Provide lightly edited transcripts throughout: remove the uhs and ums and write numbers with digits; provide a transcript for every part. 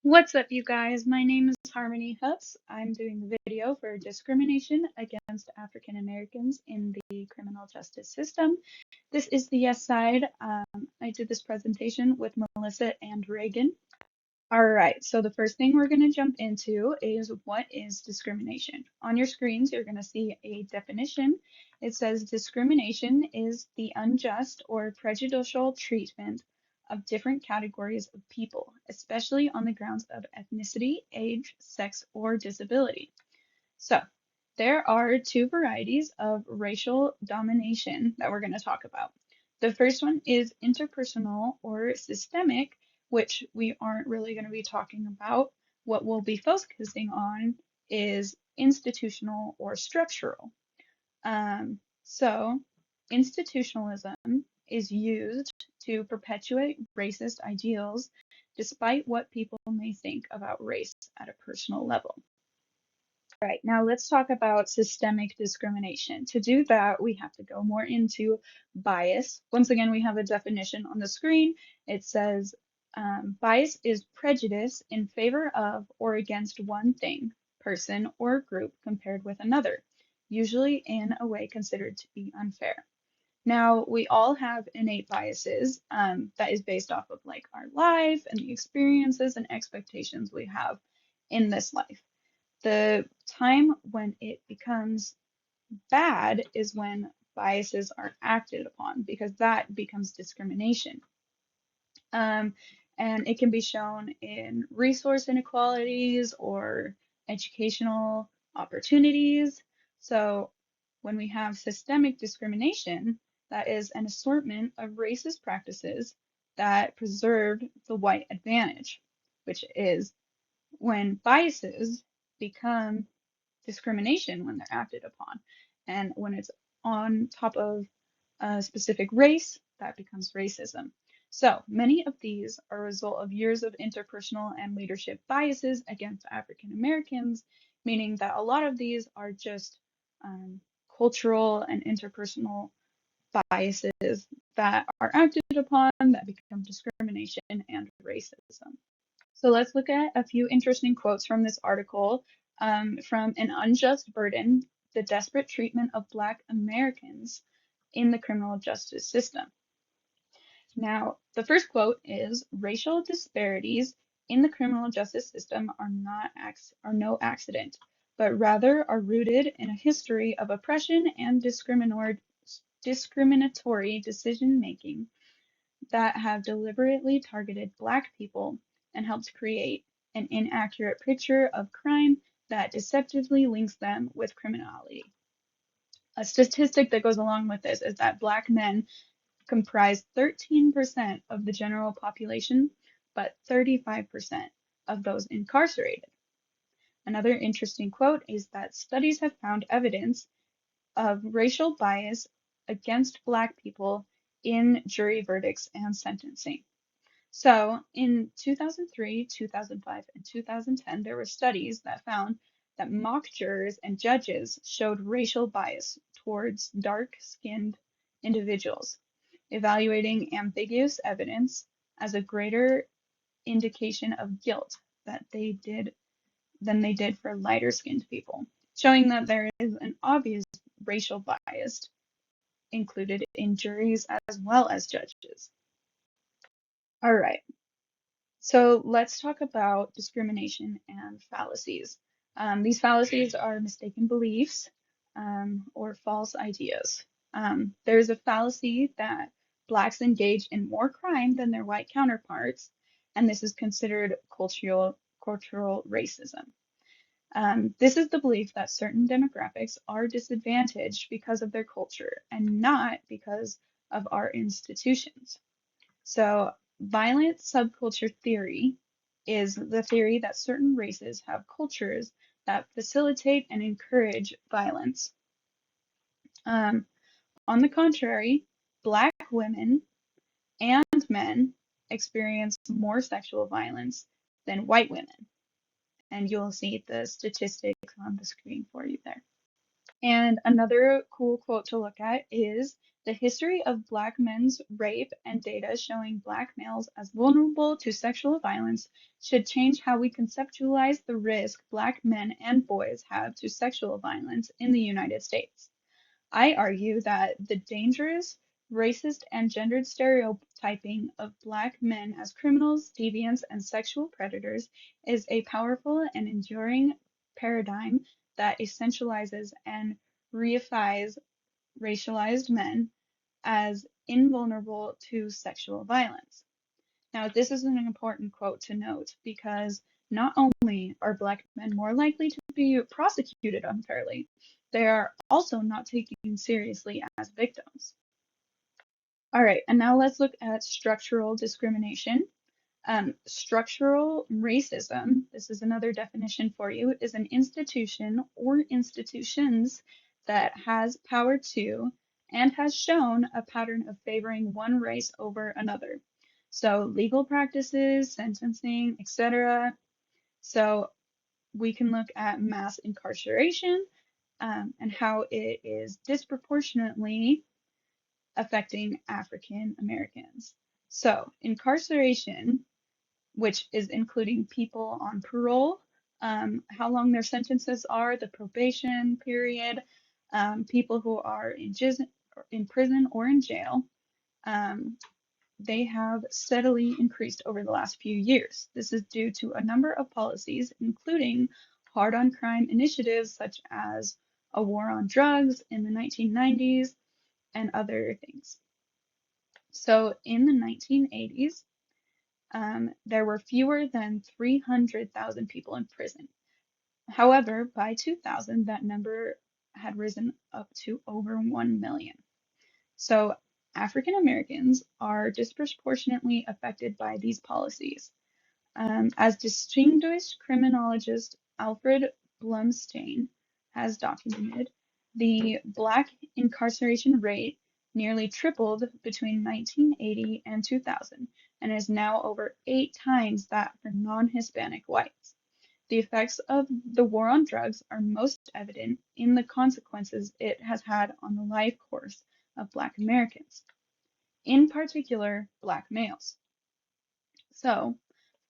What's up, you guys? My name is Harmony Huss. I'm doing the video for discrimination against African Americans in the criminal justice system. This is the yes side. I did this presentation with Melissa and Reagan. All right, so the first thing we're going to jump into is what is discrimination? On your screens, you're going to see a definition. It says discrimination is the unjust or prejudicial treatment of different categories of people, especially on the grounds of ethnicity, age, sex, or disability. So, there are two varieties of racial domination that we're going to talk about. The first one is interpersonal or systemic, which we aren't really going to be talking about. What we'll be focusing on is institutional or structural. So, institutionalism is used to perpetuate racist ideals despite what people may think about race at a personal level. All right, now let's talk about systemic discrimination. To do that, we have to go more into bias. Once again, we have a definition on the screen. It says bias is prejudice in favor of or against one thing, person, or group compared with another, usually in a way considered to be unfair. Now, we all have innate biases that is based off of like our life and the experiences and expectations we have in this life. The time when it becomes bad is when biases are acted upon because that becomes discrimination. Um, and it can be shown in resource inequalities or educational opportunities. So when we have systemic discrimination, that is an assortment of racist practices that preserve the white advantage, which is when biases become discrimination when they're acted upon. And when it's on top of a specific race, that becomes racism. So many of these are a result of years of interpersonal and leadership biases against African Americans, meaning that a lot of these are just cultural and interpersonal biases that are acted upon that become discrimination and racism. So let's look at a few interesting quotes from this article from An Unjust Burden, the Desperate Treatment of Black Americans in the Criminal Justice System. Now, the first quote is, racial disparities in the criminal justice system are no accident, but rather are rooted in a history of oppression and discriminatory decision-making that have deliberately targeted Black people and helped create an inaccurate picture of crime that deceptively links them with criminality. A statistic that goes along with this is that Black men comprise 13% of the general population, but 35% of those incarcerated. Another interesting quote is that studies have found evidence of racial bias against Black people in jury verdicts and sentencing. So in 2003, 2005, and 2010, there were studies that found that mock jurors and judges showed racial bias towards dark-skinned individuals, evaluating ambiguous evidence as a greater indication of guilt that than they did for lighter-skinned people, showing that there is an obvious racial bias included in juries as well as judges. All right, so let's talk about discrimination and fallacies. These fallacies are mistaken beliefs or false ideas. There's a fallacy that Blacks engage in more crime than their white counterparts, and this is considered cultural racism. This is the belief that certain demographics are disadvantaged because of their culture and not because of our institutions. So, violent subculture theory is the theory that certain races have cultures that facilitate and encourage violence. On the contrary, Black women and men experience more sexual violence than white women. And you'll see the statistics on the screen for you there. And another cool quote to look at is the history of Black men's rape and data showing Black males as vulnerable to sexual violence should change how we conceptualize the risk Black men and boys have to sexual violence in the United States. I argue that the dangerous, racist, and gendered stereotyping of Black men as criminals, deviants, and sexual predators is a powerful and enduring paradigm that essentializes and reifies racialized men as invulnerable to sexual violence. Now, this is an important quote to note because not only are Black men more likely to be prosecuted unfairly, they are also not taken seriously as victims. All right, and now let's look at structural discrimination. Structural racism, this is another definition for you, is an institution or institutions that has power to and has shown a pattern of favoring one race over another. So legal practices, sentencing, etc. So we can look at mass incarceration and how it is disproportionately affecting African Americans. So incarceration, which is including people on parole, how long their sentences are, the probation period, people who are in prison or in jail. Um, they have steadily increased over the last few years. This is due to a number of policies, including hard on crime initiatives such as a war on drugs in the 1990s and other things. So in the 1980s, there were fewer than 300,000 people in prison. However, by 2000, that number had risen up to over 1 million. So African Americans are disproportionately affected by these policies. As distinguished criminologist Alfred Blumstein has documented, the Black incarceration rate nearly tripled between 1980 and 2000 and is now over 8 times that for non-Hispanic whites. The effects of the war on drugs are most evident in the consequences it has had on the life course of Black Americans, in particular Black males. So,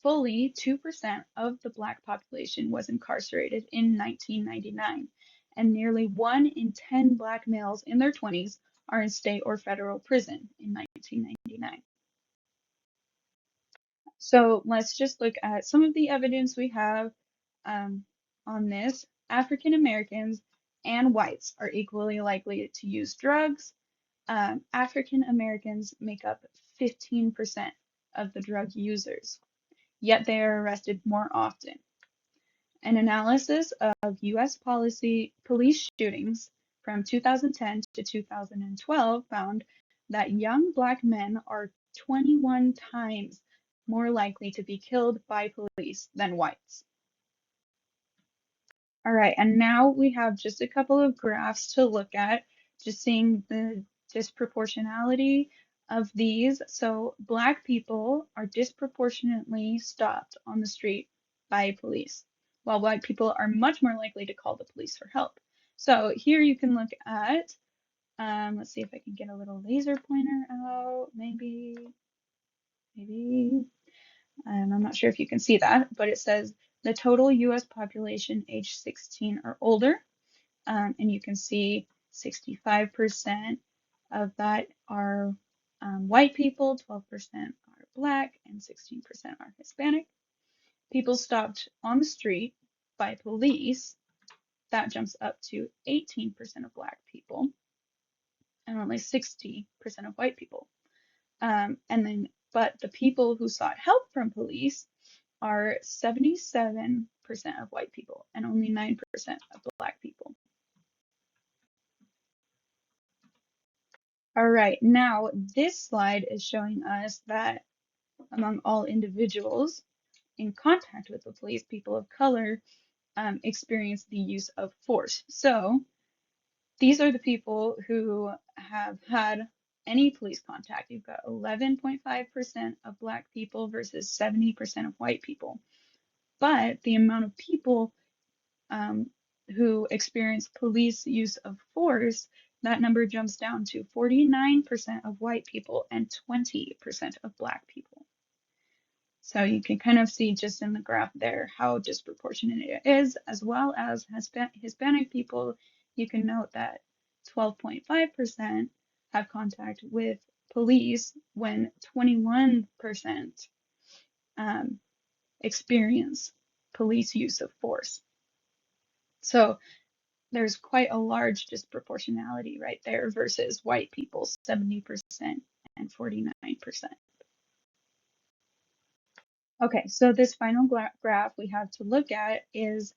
fully 2% of the Black population was incarcerated in 1999, and nearly 1 in 10 Black males in their 20s are in state or federal prison in 1999. So let's just look at some of the evidence we have um, on this. African Americans and whites are equally likely to use drugs. African Americans make up 15% of the drug users, yet they are arrested more often. An analysis of U.S. police shootings from 2010 to 2012 found that young Black men are 21 times more likely to be killed by police than whites. All right, and now we have just a couple of graphs to look at, just seeing the disproportionality of these. So Black people are disproportionately stopped on the street by police, while white people are much more likely to call the police for help. So here you can look at, let's see if I can get a little laser pointer out, maybe. I'm not sure if you can see that, but it says the total US population age 16 or older. And you can see 65% of that are white people, 12% are Black, and 16% are Hispanic. People stopped on the street by police, that jumps up to 18% of Black people and only 60% of white people. But the people who sought help from police are 77% of white people and only 9% of Black people. All right, now this slide is showing us that among all individuals in contact with the police, people of color experience the use of force. So these are the people who have had any police contact. You've got 11.5% of Black people versus 70% of white people. But the amount of people who experience police use of force, that number jumps down to 49% of white people and 20% of Black people. So you can kind of see just in the graph there how disproportionate it is, as well as Hispanic people. You can note that 12.5% have contact with police when 21% experience police use of force. So there's quite a large disproportionality right there versus white people, 70% and 49%. Okay, so this final graph we have to look at is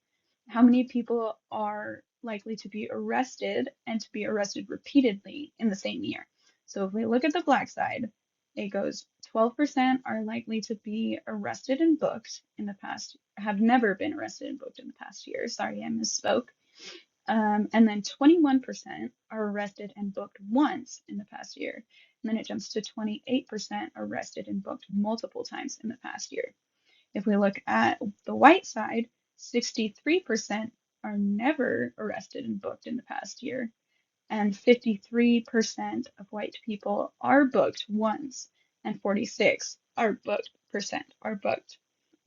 how many people are likely to be arrested and to be arrested repeatedly in the same year. So if we look at the Black side, it goes 12% are likely to be arrested and booked in the past, have never been arrested and booked in the past year. Sorry, I misspoke. And then 21% are arrested and booked once in the past year. And then it jumps to 28% arrested and booked multiple times in the past year. If we look at the white side, 63% are never arrested and booked in the past year, and 53% of white people are booked once, and 46% are booked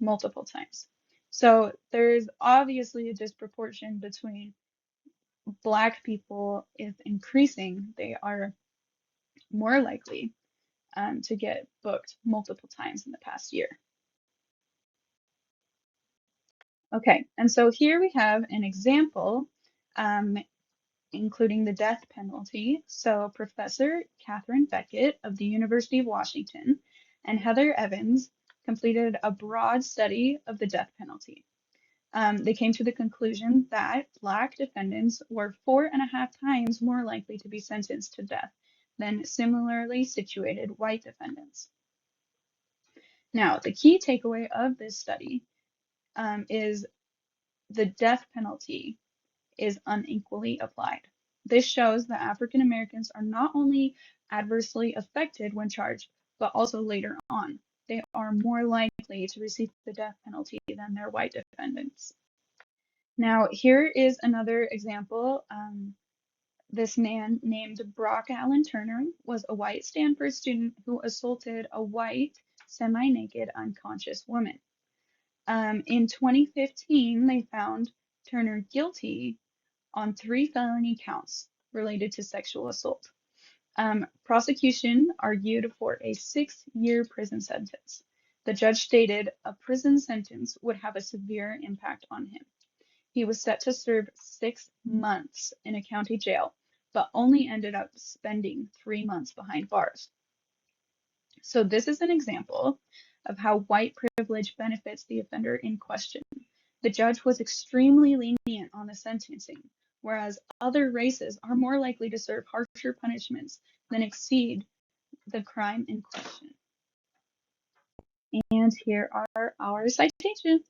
multiple times. So there's obviously a disproportion between Black people is increasing. They are more likely to get booked multiple times in the past year. Okay, and so here we have an example including the death penalty. So Professor Catherine Beckett of the University of Washington and Heather Evans completed a broad study of the death penalty. They came to the conclusion that Black defendants were 4.5 times more likely to be sentenced to death than similarly situated white defendants. Now, the key takeaway of this study is the death penalty is unequally applied. This shows that African Americans are not only adversely affected when charged, but also later on. They are more likely to receive the death penalty than their white defendants. Now, here is another example. This man named Brock Allen Turner was a white Stanford student who assaulted a white, semi-naked, unconscious woman. In 2015, they found Turner guilty on 3 felony counts related to sexual assault. Prosecution argued for a 6-year prison sentence. The judge stated a prison sentence would have a severe impact on him. He was set to serve 6 months in a county jail, but only ended up spending 3 months behind bars. So this is an example of how white privilege benefits the offender in question. The judge was extremely lenient on the sentencing, whereas other races are more likely to serve harsher punishments than exceed the crime in question. And here are our citations.